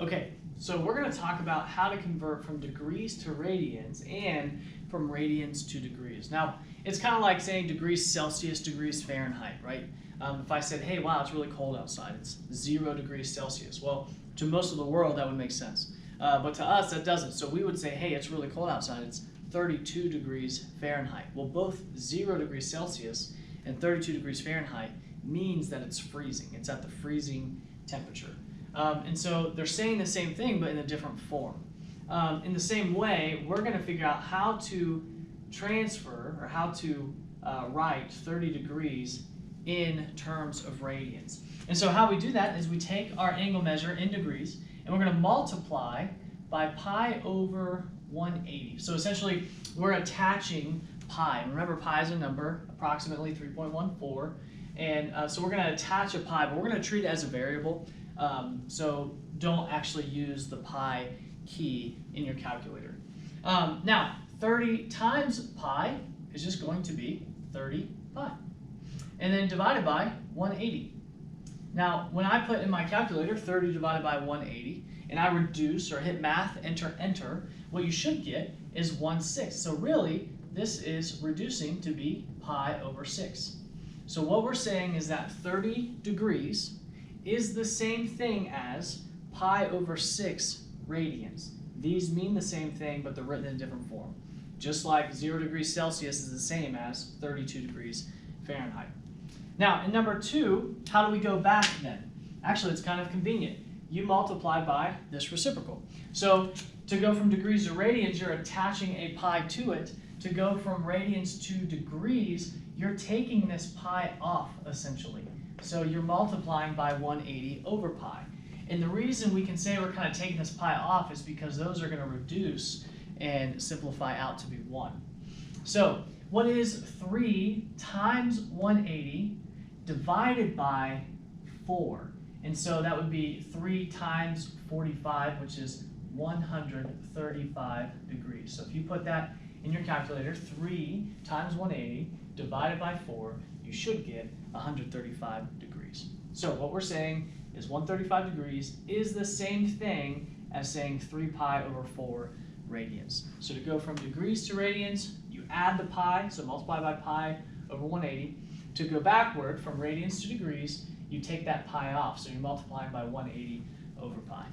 Okay, so we're going to talk about how to convert from degrees to radians and from radians to degrees. Now, it's kind of like saying degrees Celsius, degrees Fahrenheit, right? If I said, hey, wow, it's really cold outside, it's 0 degrees Celsius. Well, to most of the world, that would make sense. But to us, that doesn't. So we would say, hey, it's really cold outside, it's 32 degrees Fahrenheit. Well, both 0 degrees Celsius and 32 degrees Fahrenheit means that it's freezing. It's at the freezing temperature. And so they're saying the same thing, but in a different form. In the same way, we're going to figure out how to transfer or how to write 30 degrees in terms of radians. And so how we do that is we take our angle measure in degrees, and we're going to multiply by pi over 180. So essentially, we're attaching pi. And remember, pi is a number, approximately 3.14. And so we're going to attach a pi, but we're going to treat it as a variable. So don't actually use the pi key in your calculator. Now, 30 times pi is just going to be 30 pi. And then divided by 180. Now, when I put in my calculator 30 divided by 180, and I reduce or hit math, enter, enter, what you should get is 1/6. So really, this is reducing to be pi over 6. So what we're saying is that 30 degrees is the same thing as pi over 6 radians. These mean the same thing, but they're written in a different form. Just like 0 degrees Celsius is the same as 32 degrees Fahrenheit. Now, in number 2, how do we go back then? Actually, it's kind of convenient. You multiply by this reciprocal. So to go from degrees to radians, you're attaching a pi to it. To go from radians to degrees, you're taking this pi off, essentially. So you're multiplying by 180 over pi. And the reason we can say we're kind of taking this pi off is because those are going to reduce and simplify out to be 1. So what is 3 times 180 divided by 4? And so that would be 3 times 45, which is 135 degrees. So if you put that in your calculator, 3 times 180 divided by 4, you should get 135 degrees. So what we're saying is 135 degrees is the same thing as saying 3 pi over 4 radians. So to go from degrees to radians, you add the pi, so multiply by pi over 180. To go backward from radians to degrees, you take that pi off, so you're multiplying by 180 over pi.